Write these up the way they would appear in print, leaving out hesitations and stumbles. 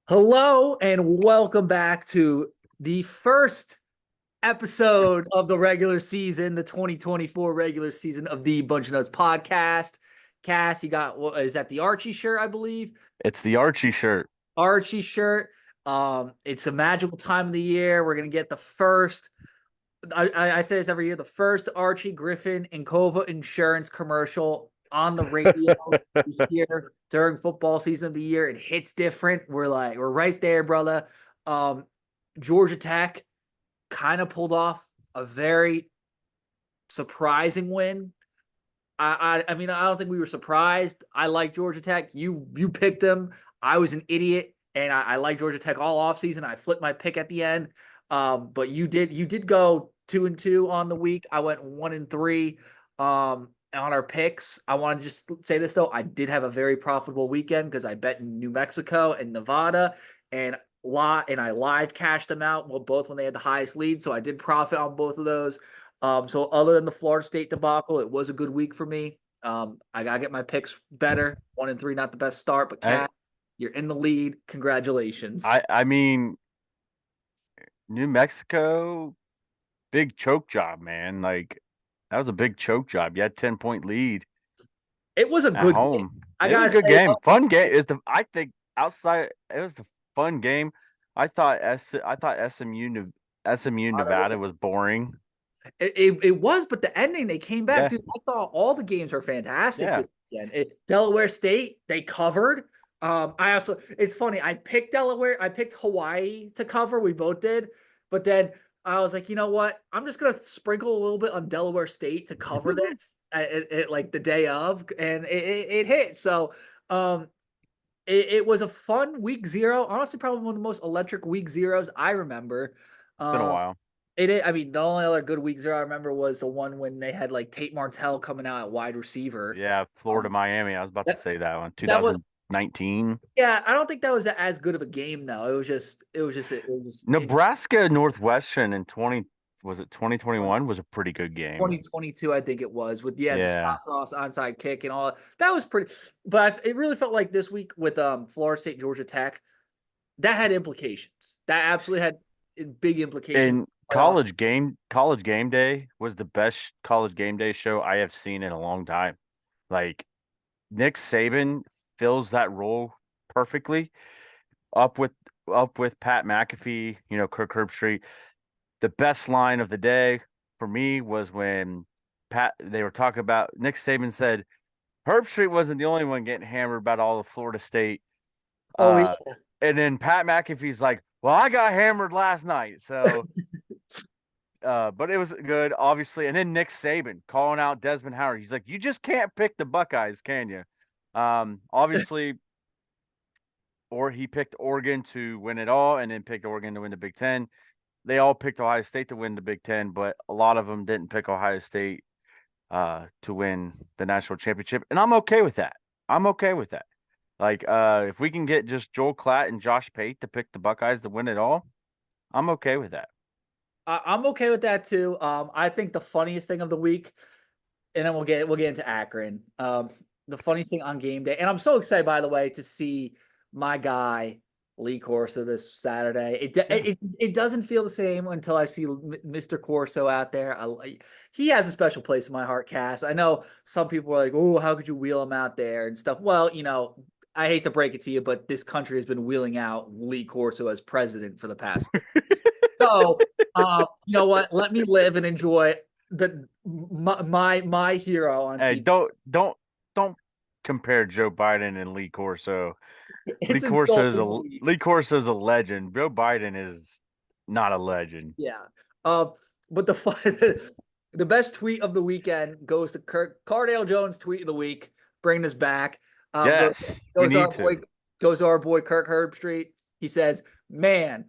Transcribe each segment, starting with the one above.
Hello and welcome back to the first episode of the regular season, the 2024 regular season of the Bunch of Nuts podcast. Cass, you got what is that the Archie shirt, I believe? It's the Archie shirt. Archie shirt. It's a magical time of the year. We're gonna get the first. I say this every year. The first Archie Griffin and Kova insurance commercial on the radio here during football season of the year. It hits different. We're right there, brother. Um, Georgia Tech kind of pulled off a very surprising win. I mean, I don't think we were surprised. I like Georgia Tech. You picked them. I was an idiot, and I like Georgia Tech all offseason. I flipped my pick at the end. But you did go 2-2 on the week. I went 1-3 on our picks. I want to just say this though. I did have a very profitable weekend because I bet in New Mexico and Nevada and I live cashed them out both when they had the highest lead. So I did profit on both of those. So other than the Florida State debacle, it was a good week for me. I gotta get my picks better. 1-3, not the best start, but I Cat, you're in the lead. Congratulations. I mean New Mexico, big choke job, man. Like that was a big choke job. You had 10-point lead It was a at good game. home. I It was a gotta good say, game. Fun game. Is the I think outside it was a fun game. I thought SMU that was Nevada was boring. it was, but the ending they came back, Yeah. dude. I thought all the games were fantastic Yeah. this weekend. Delaware State they covered. It's funny. I picked Delaware. I picked Hawaii to cover. We both did, but then I was like, you know what? I'm just gonna sprinkle a little bit on Delaware State to cover this like the day of, and it hit. So, um, it was a fun week zero. Honestly, probably one of the most electric week zeros I remember. It's been a Um, while. I mean, the only other good week zero I remember was the one when they had like Tate Martell coming out at wide receiver. Yeah, Florida, Um, Miami. I was about to that say that one. that was 2019. yeah. I don't think that was as good of a game though. It was just Nebraska Northwestern in 20 was it 2021 was a pretty good game. 2022, I think it was with the Yeah. Scott Frost onside kick and all that was pretty. But it really felt like this week with Florida State Georgia Tech that had implications. That absolutely had big implications. And Playoff. college game day was the best college game day show I have seen in a long time. Like Nick Saban fills that role perfectly up with up with Pat McAfee, Kirk Herbstreit. The best line of the day for me was when they were talking about Nick Saban said Herbstreit wasn't the only one getting hammered about all of Florida State. Oh yeah. Uh, and then Pat McAfee's like, "Well, I got hammered last night." So, but it was good, obviously. And then Nick Saban calling out Desmond Howard. He's like, "You just can't pick the Buckeyes, can you?" Obviously, or he picked Oregon to win it all, and then picked Oregon to win the Big Ten. They all picked Ohio State to win the Big Ten, but a lot of them didn't pick Ohio State to win the national championship, and I'm okay with that. I'm okay with that. Like, if we can get just Joel Klatt and Josh Pate to pick the Buckeyes to win it all, I'm okay with that. I'm okay with that too. I think the funniest thing of the week, and then we'll get into Akron. The funniest thing on game day, and I'm so excited by the way to see my guy Lee Corso this Saturday. Yeah. It doesn't feel the same until I see Mr. Corso out there. He has a special place in my heart, Cass. I know some people are like, "Oh, how could you wheel him out there and stuff?" Well, I hate to break it to you, but this country has been wheeling out Lee Corso as president for the past. So, you know what? Let me live and enjoy my hero on Hey, TV. don't compare Joe Biden and Lee Corso. It's insulting to me. Lee Corso is a legend. Joe Biden is not a legend. Yeah. But the best tweet of the weekend goes to Kirk Cardale Jones tweet of the week, bringing us back. Goes Yes, we goes to our need boy to. goes to our boy Kirk Herbstreit. He says, "Man,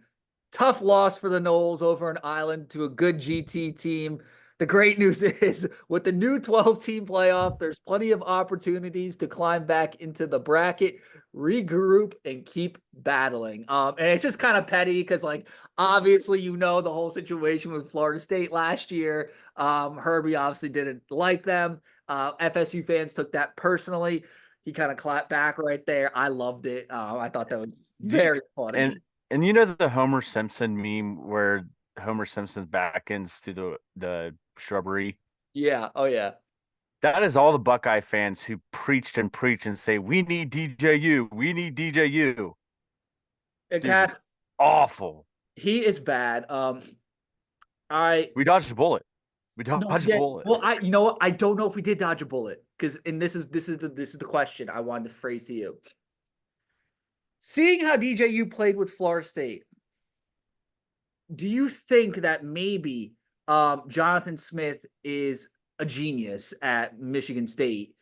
tough loss for the Knowles over an island to a good GT team. The great news is with the new 12-team playoff, there's plenty of opportunities to climb back into the bracket, regroup, and keep battling." And it's just kind of petty because, like, obviously, the whole situation with Florida State last year. Herbie obviously didn't like them. FSU fans took that personally. He kind of clapped back right there. I loved it. I thought that was Very and funny. and you know the Homer Simpson meme where Homer Simpson backends to the shrubbery. Yeah. Oh yeah. That is all the Buckeye fans who preached and preached and say, "We need DJU. We need DJU." Dude was Cass, awful. he is bad. I We dodged a bullet. We no, dodged a yeah. bullet. Well, you know what? I don't know if we did dodge a bullet because, and this is the question I wanted to phrase to you. Seeing how DJU played with Florida State, do you think that maybe Jonathan Smith is a genius at Michigan State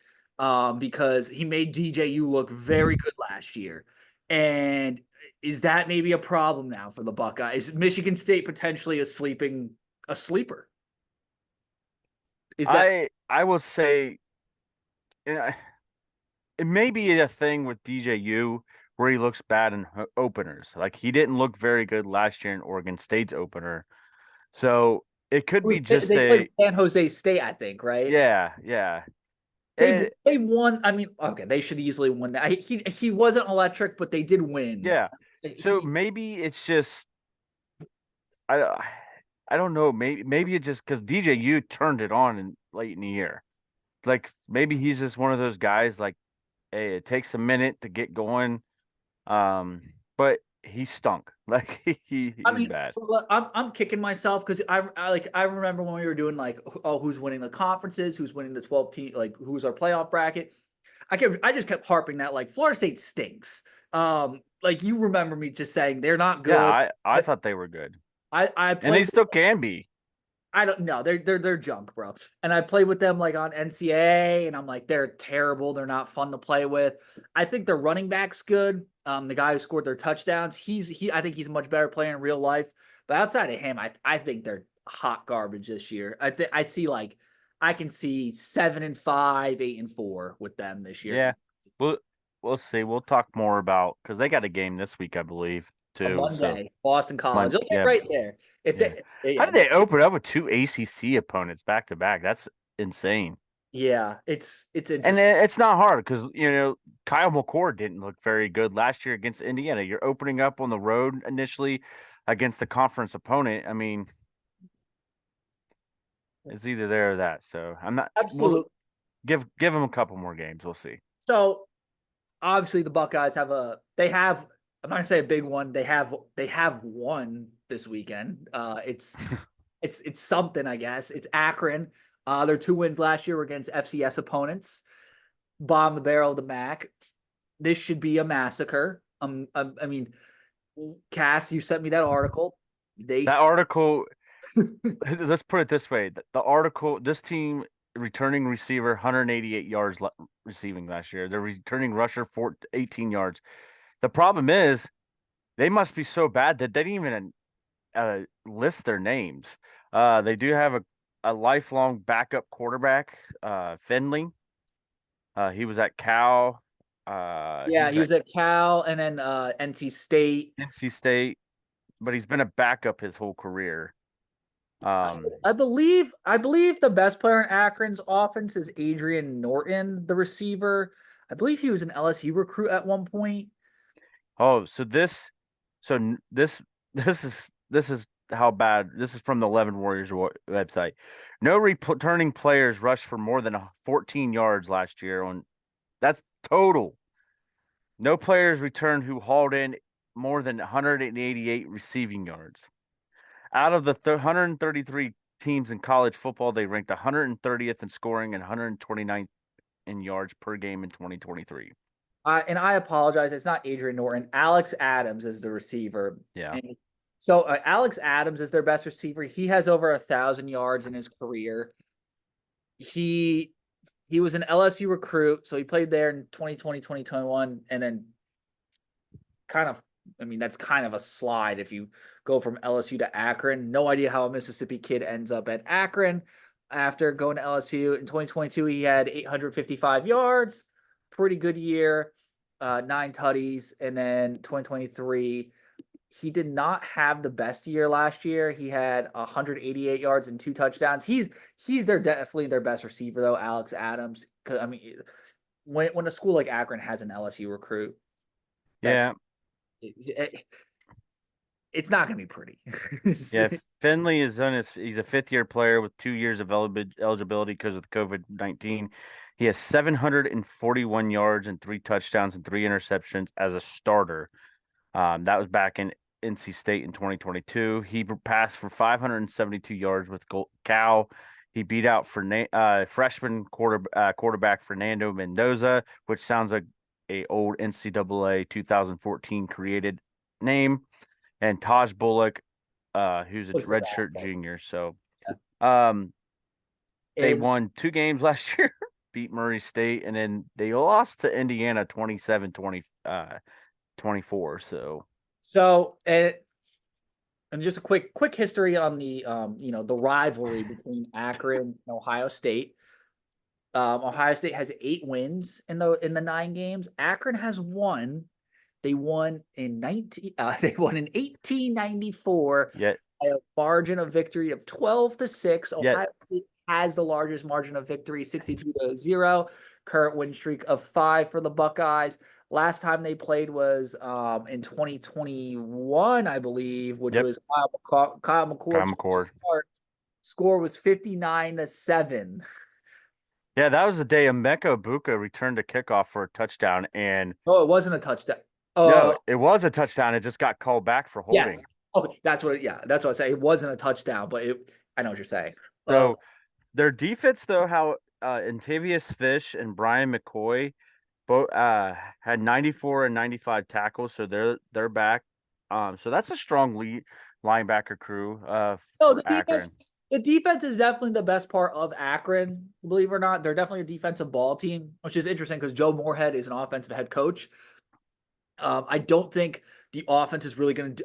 because he made DJU look very good last year? And is that maybe a problem now for the Buckeyes? Is Michigan State potentially a sleeper? Is that I will say, it may be a thing with DJU where he looks bad in openers. Like he didn't look very good last year in Oregon State's opener. So it could be just they played a San Jose State, I think, right? yeah. They It, they won. I mean, okay, they should easily win that. He wasn't electric, but they did win. yeah. So He, maybe it's just I I don't know. Maybe it just because DJU turned it on in late in the year. Like maybe he's just one of those guys. Like, hey, it takes a minute to get going. But he stunk. Like he I was mean, bad. look, I'm kicking myself because I remember when we were doing like, oh, who's winning the conferences, who's winning the 12 team, like who's our playoff bracket. I just kept harping that like Florida State stinks. Like you remember me just saying they're not Yeah, good. I thought they were good, I and they played still can be. I don't know. They're junk, bro. And I played with them like on NCAA, and I'm like, they're terrible. They're not fun to play with. I think their running back's good. The guy who scored their touchdowns, I think he's a much better player in real life. But outside of him, I think they're hot garbage this year. I can see 7-5, 8-4 with them this year. Yeah, we'll we'll see. We'll talk more about because they got a game this week, I believe, A too. So Monday, Boston College. They'll get Yeah, right there. If yeah. How yeah, did they open up with two ACC opponents back to back? That's insane. yeah, it's And interesting. it's not hard because Kyle McCord didn't look very good last year against Indiana. You're opening up on the road initially against a conference opponent. I mean, it's either there or that. So I'm not. We'll Absolutely. give them a couple more games. We'll see. So obviously the Buckeyes have I'm not gonna say a big one. They have won this weekend. It's something, I guess. It's Akron. Their 2 wins last year were against FCS opponents. Bomb the barrel of the MAC. This should be a massacre. I mean, Cass, you sent me that article. They That article. Let's put it this way: the article. This team returning receiver 188 yards receiving last year. They're returning rusher 18 yards. The problem is they must be so bad that they didn't even list their names. They do have a lifelong backup quarterback, Finley. He was at Cal. He Yeah, was he at was at Cal and then NC State. NC State, but he's been a backup his whole career. I believe the best player in Akron's offense is Adrian Norton, the receiver. I believe he was an LSU recruit at one point. Oh, so this is how bad this is from the 11 Warriors website. No returning players rushed for more than 14 yards last year. That's total. No players returned who hauled in more than 188 receiving yards. Out of the 133 teams in college football, they ranked 130th in scoring and 129th in yards per game in 2023. And I apologize. It's not Adrian Norton. Alex Adams is the receiver. Yeah. And so Alex Adams is their best receiver. He has over 1,000 yards in his career. He he was an LSU recruit, so he played there in 2020, 2021, and then kind of, I mean, that's kind of a slide if you go from LSU to Akron. No idea how a Mississippi kid ends up at Akron after going to LSU. In 2022, he had 855 yards, pretty good year, 9 tutties. And then 2023, he did not have the best year last year. He had 188 yards and 2 touchdowns. They're definitely their best receiver though, Alex Adams. I mean, when a school like Akron has an LSU recruit, that's Yeah. It's not going to be pretty. Yeah, Finley is he's a fifth-year player with 2 years of eligibility because of COVID-19. He has 741 yards and 3 touchdowns and 3 interceptions as a starter. That was back in NC State in 2022. He passed for 572 yards with Cal. He beat out for freshman quarterback Fernando Mendoza, which sounds like a old NCAA 2014 created name, and Taj Bullock, who's a Close to that, redshirt but junior. So, yeah. um, they And won 2 games last year, beat Murray State, and then they lost to Indiana 27-24. So, so, and just a quick history on the the rivalry between Akron and Ohio State. Ohio State has 8 wins in the 9 games. Akron has one. They won in 1894 yet, by a margin of victory of 12-6. yet, Ohio State has the largest margin of victory, 62-0. Current win streak of 5 for the Buckeyes. Last time they played was in 2021, I believe, which yep, was Kyle Kyle McCord's McCord. start. Score was 59-7. Yeah, that was the day Emeka Buka returned a kickoff for a touchdown, and Oh, it wasn't a touchdown. no, Oh, it was a touchdown. It just got called back for yes. holding. Okay, that's what I say. It wasn't a touchdown, but I know what you're saying. Uh, So their defense, though, how Antavius Fish and Brian McCoy both had 94 and 95 tackles, so they're back. So that's a strong lead linebacker crew no, for Akron. the defense is definitely the best part of Akron, believe it or not. They're definitely a defensive ball team, which is interesting because Joe Moorhead is an offensive head coach. I don't think the offense is really going to do.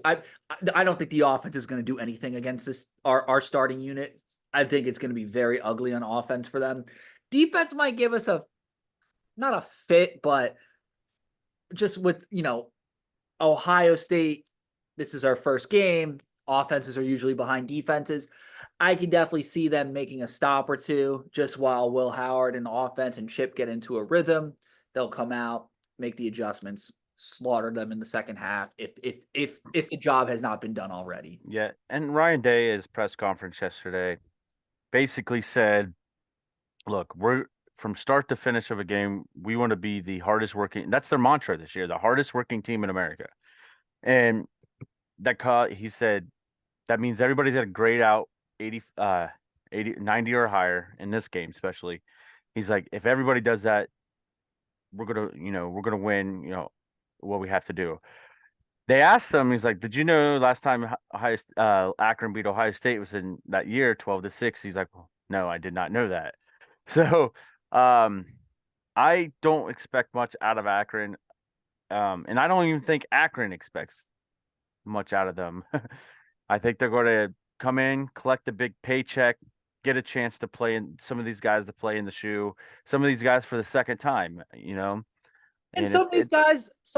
I don't think the offense is going to do anything against our starting unit. I think it's going to be very ugly on offense for them. Defense might give us not a fit, but just with Ohio State, this is our first game. Offenses are usually behind defenses. I can definitely see them making a stop or two just while Will Howard and the offense and Chip get into a rhythm. They'll come out, make the adjustments, slaughter them in the second half if the job has not been done already. Yeah, and Ryan Day, at his press conference yesterday, basically said, "Look, we're from start to finish of a game, we want to be the hardest working." That's their mantra this year: the hardest working team in America. And he said that means everybody's got to grade out 80, 80, 90 or higher in this game, especially. He's like, if everybody does that, we're gonna win. What we have to do. They asked him, he's like, did you know last time Akron beat Ohio State was in that year, 12-6? He's like, well, no, I did not know that. So, um, I don't expect much out of Akron. And I don't even think Akron expects much out of them. I think they're going to come in, collect a big paycheck, get a chance to play in some of these guys to play in the shoe, some of these guys for the second time. And And some of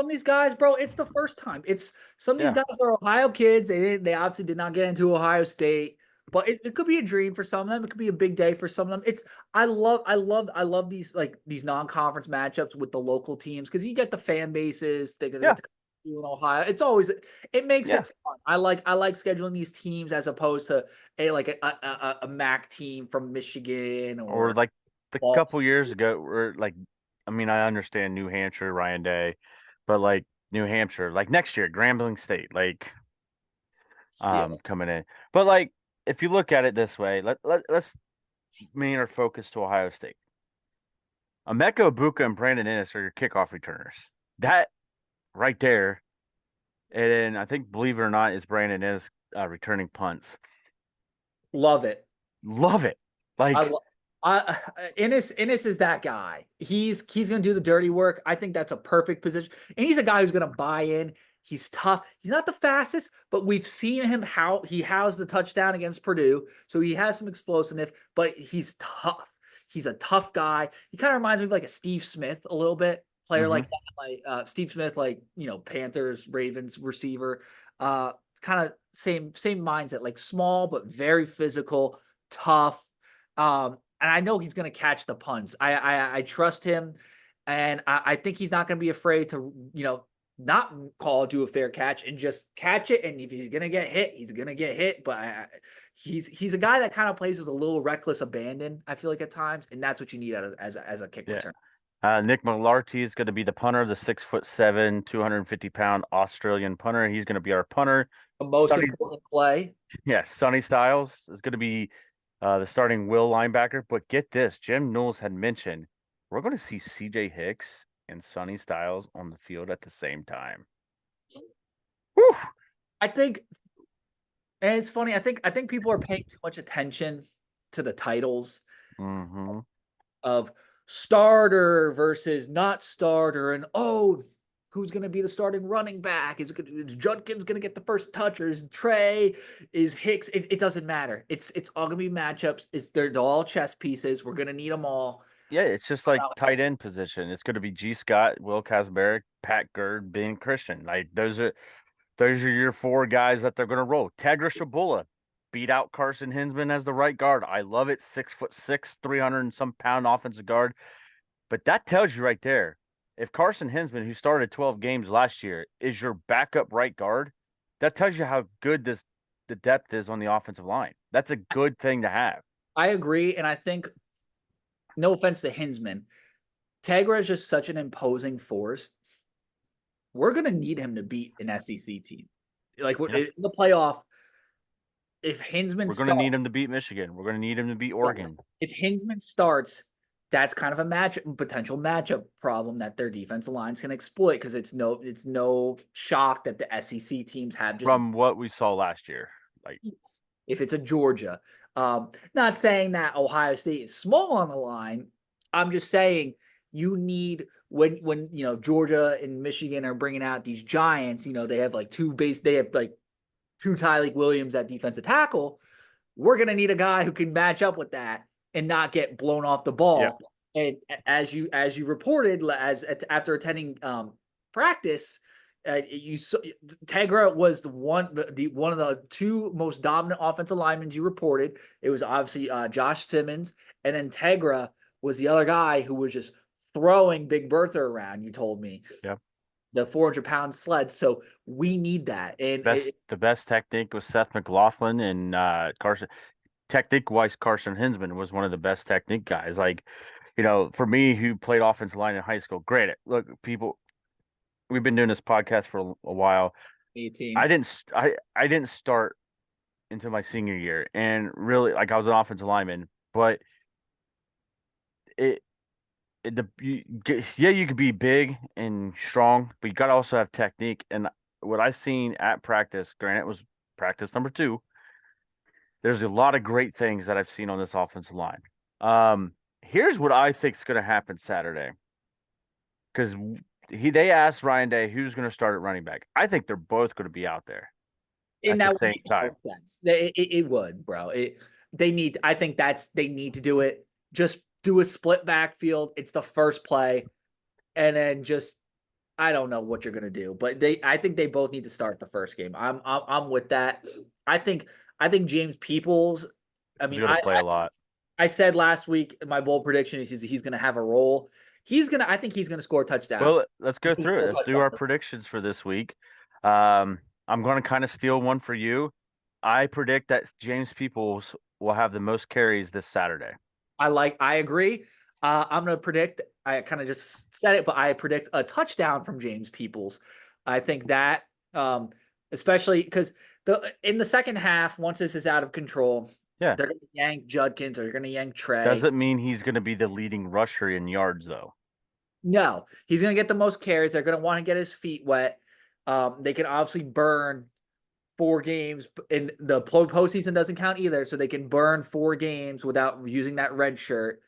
these guys, bro, it's the first time. It's some of these yeah, guys are Ohio kids. They obviously did not get into Ohio State, but it could be a dream for some of them. It could be a big day for some of them. I love these non-conference matchups with the local teams because you get the fan bases. They get yeah, to come in Ohio. It makes yeah. it fun. I like scheduling these teams as opposed to a MAC team from Michigan Or or like the couple Boston. years ago, where like, I mean, I understand New Hampshire, Ryan Day, but like New Hampshire, like next year, Grambling State, like Yeah. coming in. But like, if you look at it this way, let's main our focus to Ohio State. Emeka Buka and Brandon Ennis are your kickoff returners. That right there, and then I think, believe it or not, is Brandon Ennis returning punts. Love it. Love it. I, Like, lo- Ennis is that guy. He's gonna do the dirty work. I think that's a perfect position, and he's a guy who's gonna buy in. He's tough. He's not the fastest, but we've seen him how he housed the touchdown against Purdue, so he has some explosiveness. But he's tough. He's a tough guy. He kind of reminds me of like a Steve Smith a little bit, player mm-hmm. like that, like Steve Smith, like Panthers, Ravens receiver. Kind of same mindset, like small but very physical, tough. And I know he's going to catch the punts. I trust him, and I think he's not going to be afraid to not do a fair catch and just catch it. And if he's gonna get hit, he's gonna get hit. But he's a guy that kind of plays with a little reckless abandon, I feel like, at times, and that's what you need as a kick return. Nick McLarty is going to be the punter, the 6'7", 250-pound Australian punter. He's going to be our punter. The most important play. Yeah, Sonny Styles is going to be the starting will linebacker. But get this, Jim Knowles had mentioned we're going to see C.J. Hicks and Sonny Styles on the field at the same time. Whew. I think, and it's funny. I think people are paying too much attention to the titles of starter versus not starter, and who's going to be the starting running back? Is Judkins going to get the first touch, or is Trey? Is Hicks? It doesn't matter. It's all going to be matchups. They're all chess pieces. We're going to need them all. Yeah, it's just like tight end position. It's going to be G. Scott, Will Casberick, Pat Gerd, Ben Christian. Like those are your four guys that they're going to roll. Tegra Shabula beat out Carson Hinsman as the right guard. I love it. 6'6", 300 and some pound offensive guard. But that tells you right there, if Carson Hinsman, who started 12 games last year, is your backup right guard, that tells you how good the depth is on the offensive line. That's a good thing to have. I agree, and I think, no offense to Hinsman, Tegra is just such an imposing force. We're going to need him to beat an SEC team. Like in the playoff, if Hinsman we're going to need him to beat Michigan. We're going to need him to beat Oregon. If Hinsman starts, that's kind of a potential matchup problem that their defensive lines can exploit, because it's no shock that the SEC teams have just from what we saw last year. Like if it's a Georgia, not saying that Ohio State is small on the line. I'm just saying you need when Georgia and Michigan are bringing out these giants. They have like two Tyleik Williams at defensive tackle. We're going to need a guy who can match up with that and not get blown off the ball. Yeah. And as you reported, after attending practice, Tegra was one of the two most dominant offensive linemen you reported. It was obviously Josh Simmons, and then Tegra was the other guy who was just throwing Big Bertha around. You told me. Yeah. The 400-pound sled. So we need that. And the best technique was Seth McLaughlin and Carson. Technique-wise, Carson Hinsman was one of the best technique guys. Like, for me, who played offensive line in high school, granted, look, people, we've been doing this podcast for a while. 18. I didn't start until my senior year, and really, like, I was an offensive lineman, but you could be big and strong, but you got to also have technique. And what I seen at practice, granted, it was practice number 2. There's a lot of great things that I've seen on this offensive line. Here's what I think is going to happen Saturday, because they asked Ryan Day who's going to start at running back. I think they're both going to be out there at the same time. It would, bro. They need to do it. Just do a split backfield. It's the first play, and then just, I don't know what you're gonna do, but I think they both need to start the first game. I'm with that. I think James Peoples. I mean, I play a lot. I said last week my bold prediction is he's gonna have a role. I think he's gonna score a touchdown. Well, let's go through it. Let's do our predictions for this week. I'm going to kind of steal one for you. I predict that James Peoples will have the most carries this Saturday. I agree. I'm going to predict, I kind of just said it, but I predict a touchdown from James Peoples. I think that, especially because in the second half, once this is out of control, they're going to yank Judkins, or they're going to yank Trey. Doesn't mean he's going to be the leading rusher in yards, though. No, he's going to get the most carries. They're going to want to get his feet wet. They can obviously burn 4 games, and the postseason doesn't count either, so they can burn 4 games without using that red shirt.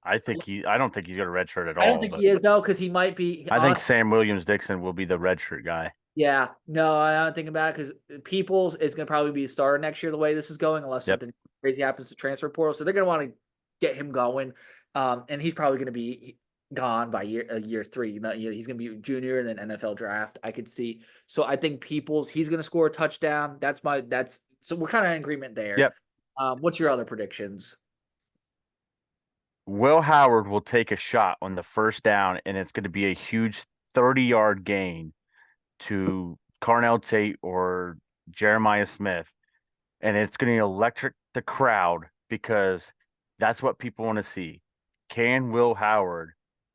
I don't think he's got a red shirt at all. I don't think he is, though, because he might be. I think Sam Williams-Dixon will be the red shirt guy. Yeah, no, I don't think about it, because Peoples is going to probably be a starter next year the way this is going, unless something crazy happens to transfer portal. So they're going to want to get him going, and he's probably going to be gone by year 3. He's going to be junior and then NFL draft, I could see. So I think Peoples, he's going to score a touchdown. So we're kind of in agreement there. Yep. What's your other predictions? Will Howard will take a shot on the first down, and it's going to be a huge 30-yard gain to Carnell Tate or Jeremiah Smith, and it's going to electric the crowd because that's what people want to see. Can Will Howard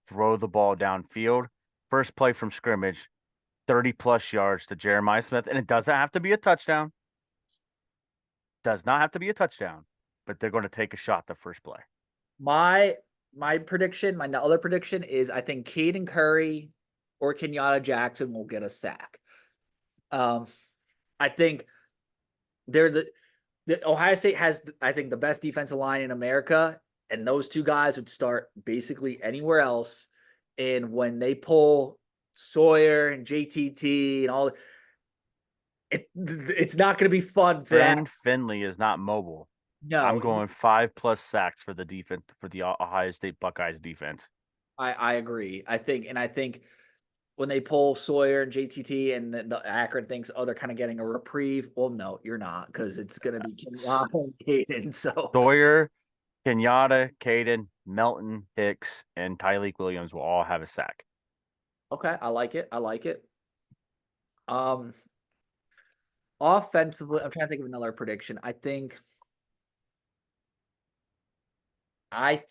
throw the ball downfield? First play from scrimmage, 30-plus yards to Jeremiah Smith, and it doesn't have to be a touchdown. Does not have to be a touchdown, but they're going to take a shot the first play. My prediction, my other prediction is I think Caden Curry or Kenyatta Jackson will get a sack. I think they're the Ohio State has, I think, the best defensive line in America, and those two guys would start basically anywhere else. And when they pull Sawyer and JTT and all, it's not going to be fun for Ben that. Finley is not mobile. No, I'm going 5+ sacks for the defense, for the Ohio State Buckeyes defense. I agree. I think when they pull Sawyer and JTT and the Akron thinks, oh, they're kind of getting a reprieve. Well, no, you're not, because it's going to be Kenyatta and Caden. So Sawyer, Kenyatta, Caden, Melton, Hicks, and Tyleek Williams will all have a sack. okay, I like it. Offensively, I'm trying to think of another prediction. I think it's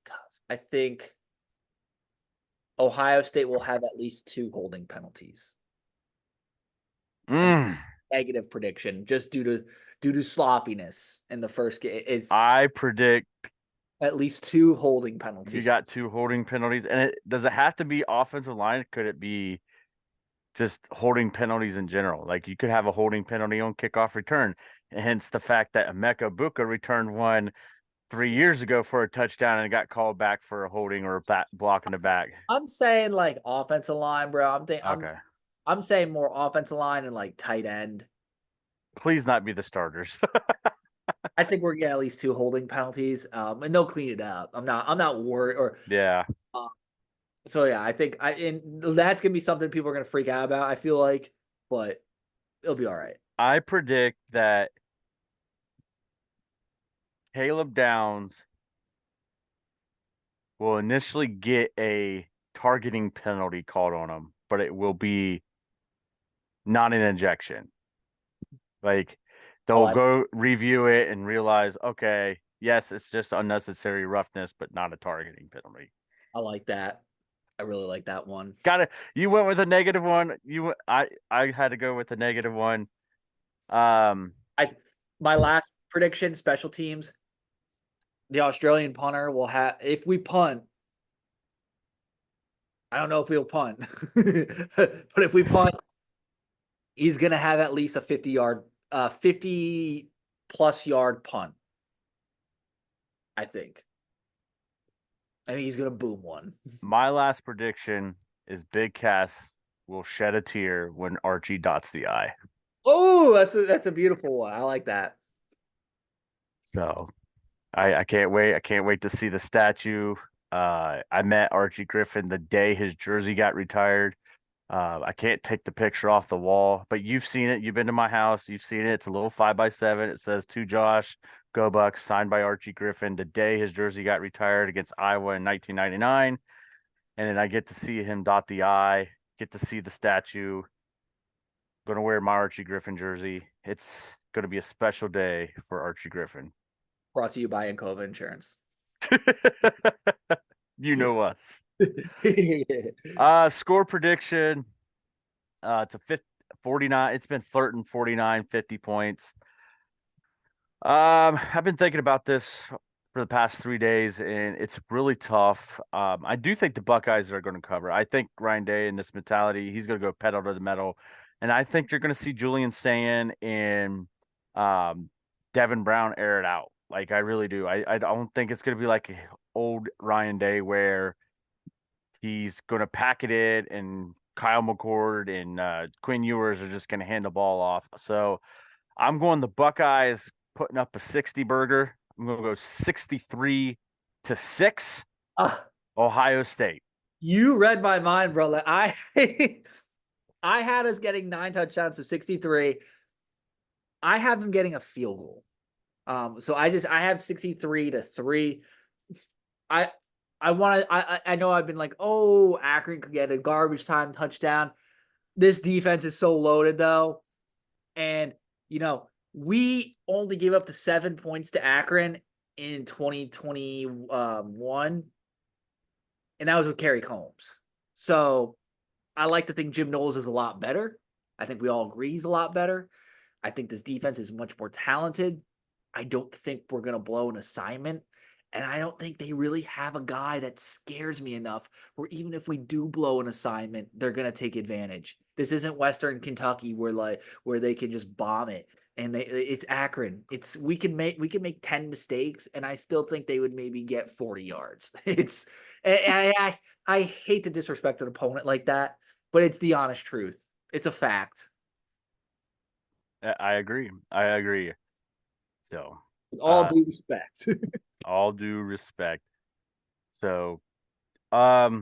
tough. I think Ohio State will have at least 2 holding penalties. Negative prediction, just due to sloppiness in the first game. I predict at least 2 holding penalties. You got 2 holding penalties, and does it have to be offensive line? Could it be just holding penalties in general? Like, you could have a holding penalty on kickoff return, hence the fact that Emeka Buka returned one 3 years ago for a touchdown and got called back for a holding or a block in the back. I'm saying like offensive line, bro. Okay. I'm saying more offensive line and like tight end. Please not be the starters. I think we're getting at least 2 holding penalties, and they'll clean it up. I'm not worried. Or yeah. So yeah, I think and that's gonna be something people are gonna freak out about, I feel like, but it'll be all right. I predict that Caleb Downs will initially get a targeting penalty called on him, but it will be not an ejection. Like, they'll go review it and realize, okay, yes, it's just unnecessary roughness, but not a targeting penalty. I like that. I really like that one. You went with a negative one. I had to go with the negative one. My last prediction, special teams. The Australian punter will have, if we punt, I don't know if we'll punt, but if we punt, he's gonna have at least a 50+ yard punt. I think he's gonna boom one. My last prediction is Big Cass will shed a tear when Archie dots the I. Oh, that's a beautiful one. I like that. So I can't wait. I can't wait to see the statue. I met Archie Griffin the day his jersey got retired. I can't take the picture off the wall, but you've seen it. You've been to my house. You've seen it. It's a little 5x7. It says "To Josh, Go Bucks," signed by Archie Griffin the day his jersey got retired against Iowa in 1999. And then I get to see him dot the I, get to see the statue. Going to wear my Archie Griffin jersey. It's going to be a special day for Archie Griffin. Brought to you by Encova Insurance. You know us. Score prediction. It's a 49. It's been flirting 49, 50 points. I've been thinking about this for the past 3 days, and it's really tough. I do think the Buckeyes are going to cover. I think Ryan Day in this mentality, he's going to go pedal to the metal. And I think you're going to see Julian Sayin and Devin Brown air it out. Like, I really do. I don't think it's going to be like old Ryan Day where he's going to pack it in and Kyle McCord and Quinn Ewers are just going to hand the ball off. So I'm going the Buckeyes putting up a 60 burger. I'm going to go 63-6 Ohio State. You read my mind, brother. I had us getting 9 touchdowns to 63. I have them getting a field goal. So I have 63-3. I know I've been like, oh, Akron could get a garbage time touchdown. This defense is so loaded though. And, we only gave up to 7 points to Akron in 2021. And that was with Kerry Combs. So I like to think Jim Knowles is a lot better. I think we all agree he's a lot better. I think this defense is much more talented. I don't think we're going to blow an assignment. And I don't think they really have a guy that scares me enough where even if we do blow an assignment, they're going to take advantage. This isn't Western Kentucky where they can just bomb it. And it's Akron. We can make 10 mistakes and I still think they would maybe get 40 yards. I hate to disrespect an opponent like that, but it's the honest truth. It's a fact. I agree. I agree. So, With all due respect. all due respect. So, I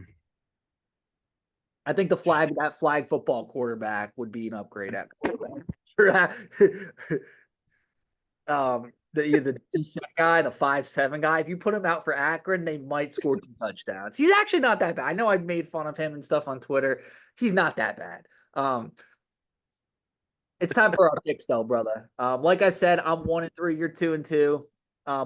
think that flag football quarterback would be an upgrade at quarterback. The 2-7 guy, the 5'7" guy. If you put him out for Akron, they might score 2 touchdowns. He's actually not that bad. I know I've made fun of him and stuff on Twitter. He's not that bad. It's time for our picks, though, brother. Like I said, I'm 1-3. You're 2-2.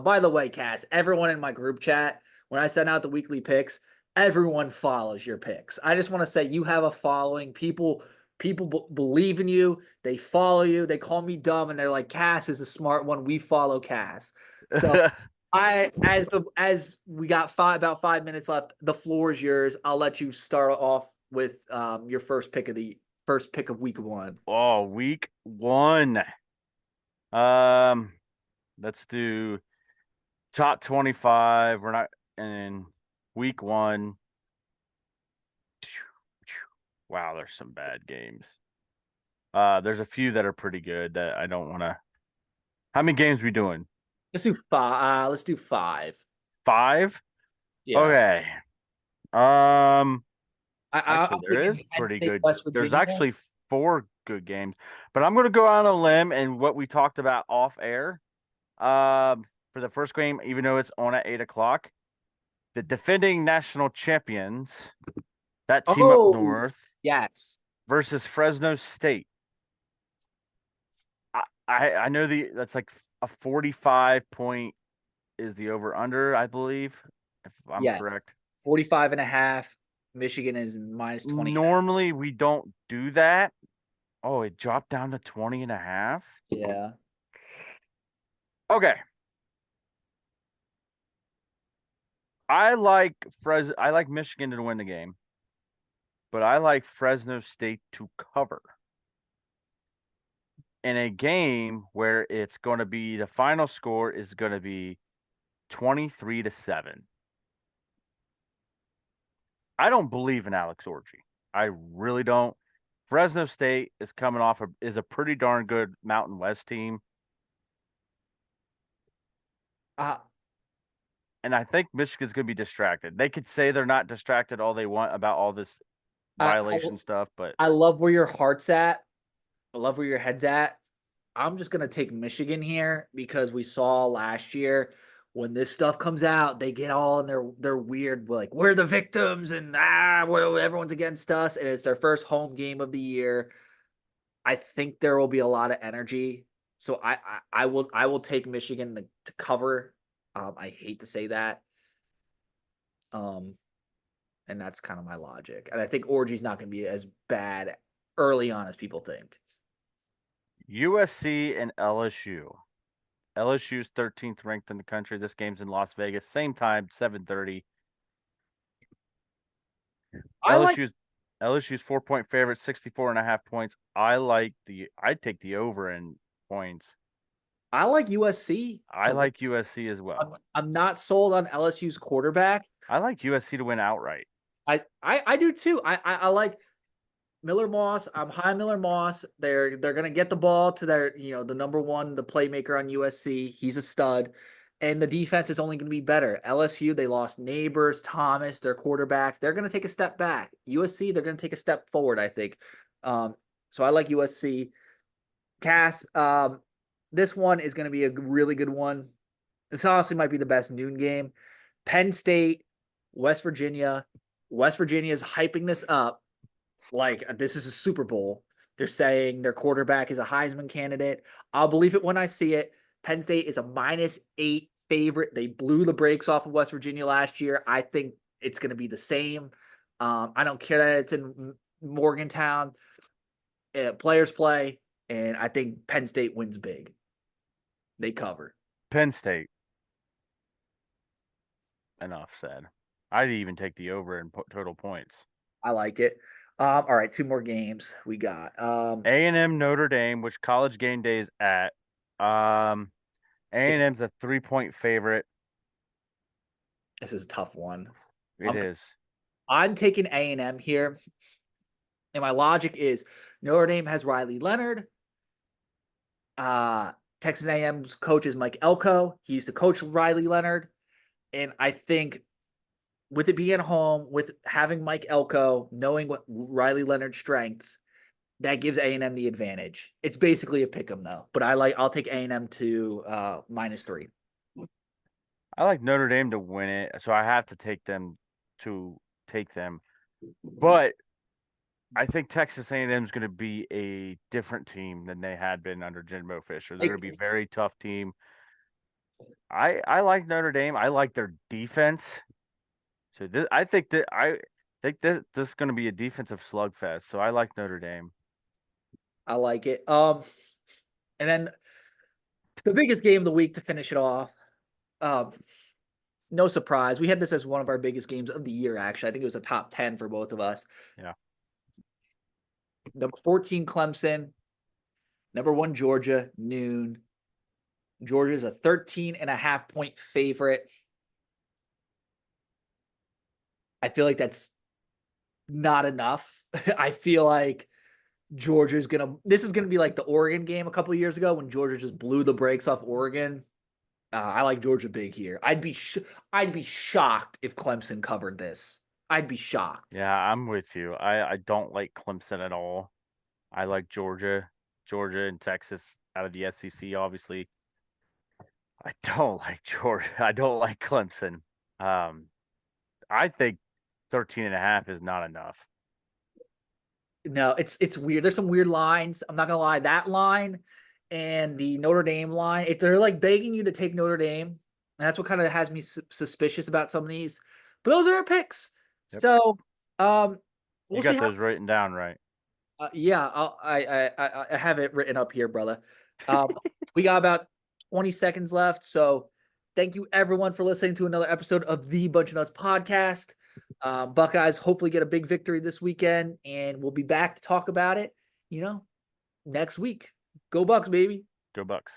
By the way, Cass, everyone in my group chat, when I send out the weekly picks, everyone follows your picks. I just want to say you have a following. People believe in you. They follow you. They call me dumb, and they're like, Cass is a smart one. We follow Cass. So as we got about 5 minutes left, the floor is yours. I'll let you start off with your first pick of week 1. Oh, week 1. Let's do top 25. We're not in week 1. Wow, there's some bad games. There's a few that are pretty good that I don't want to. How many games we doing? Let's do 5. Let's do 5. 5? Yeah. Okay. Actually, there is pretty State, good. West There's Virginia. actually 4 good games, but I'm going to go on a limb and what we talked about off air. For the first game, even though it's on at 8:00, the defending national champions, that team up north, yes, versus Fresno State. I know that's like a 45 point is the over under, I believe, if I'm correct. 45.5. Michigan is -20. Normally we don't do that. Oh, it dropped down to 20.5. Yeah. Okay. I like Michigan to win the game, but I like Fresno State to cover in a game where it's going to be the final score is going to be 23-7. I don't believe in Alex Orji. I really don't. Fresno State is coming off is a pretty darn good Mountain West team. And I think Michigan's going to be distracted. They could say they're not distracted all they want about all this violation stuff, but I love where your heart's at. I love where your head's at. I'm just going to take Michigan here because we saw last year when this stuff comes out, they get all in their weird, like, we're the victims and everyone's against us. And it's their first home game of the year. I think there will be a lot of energy. So I will take Michigan to cover. I hate to say that. And that's kind of my logic. And I think Orgy's not going to be as bad early on as people think. USC and LSU. LSU's 13th ranked in the country. This game's in Las Vegas. Same time, 7:30. LSU's 4-point favorite, 64.5 points. I'd take the over in points. I like USC. I like USC as well. I'm not sold on LSU's quarterback. I like USC to win outright. I do too. I like Miller Moss. I'm high on Miller Moss. They're gonna get the ball to their, the number one, the playmaker on USC. He's a stud. And the defense is only going to be better. LSU, they lost Neighbors, Thomas, their quarterback. They're going to take a step back. USC, they're going to take a step forward, I think. So I like USC. Cass, this one is going to be a really good one. This honestly might be the best noon game. Penn State West Virginia. West Virginia is hyping this up like this is a Super Bowl. They're saying their quarterback is a Heisman candidate. I'll believe it when I see it. Penn State is a -8 favorite. They blew the brakes off of West Virginia last year. I think it's going to be the same. I don't care that it's in Morgantown. Players play, and I think Penn State wins big. They cover. Penn State. Enough said. I'd even take the over in total points. I like it. All right, 2 more games we got. A&M Notre Dame, which College Game Day is at. A&M's a 3-point favorite. This is a tough one. It is. I'm taking A&M here, and my logic is Notre Dame has Riley Leonard. Texas A&M's coach is Mike Elko. He used to coach Riley Leonard, and I think with it being at home, with having Mike Elko, knowing what Riley Leonard's strengths, that gives A&M the advantage. It's basically a pick 'em though, but I'll take A&M to -3. I like Notre Dame to win it, so I have to take them. But I think Texas A&M is going to be a different team than they had been under Jimbo Fisher. They're going to be a very tough team. I like Notre Dame. I like their defense. So I think this is going to be a defensive slugfest. So I like Notre Dame. I like it. And then the biggest game of the week to finish it off. No surprise. We had this as one of our biggest games of the year, actually. I think it was a top 10 for both of us. Yeah. Number 14, Clemson. Number 1, Georgia, noon. Georgia's a 13.5-point favorite. I feel like that's not enough. I feel like this is going to be like the Oregon game a couple of years ago when Georgia just blew the brakes off Oregon. I like Georgia big here. I'd be shocked if Clemson covered this. I'd be shocked. Yeah, I'm with you. I don't like Clemson at all. I like Georgia and Texas out of the SEC, obviously. I don't like Georgia. I don't like Clemson. I think 13.5 is not enough. No, it's weird. There's some weird lines. I'm not gonna lie. That line and the Notre Dame line, they're like begging you to take Notre Dame. And that's what kind of has me suspicious about some of these. But those are our picks. Yep. So, we'll you got those written down, right? Yeah, I have it written up here, brother. We got about 20 seconds left. So, thank you everyone for listening to another episode of the Bunch of Nuts podcast. Buckeyes hopefully get a big victory this weekend, and we'll be back to talk about it, next week. Go Bucks, baby. Go Bucks.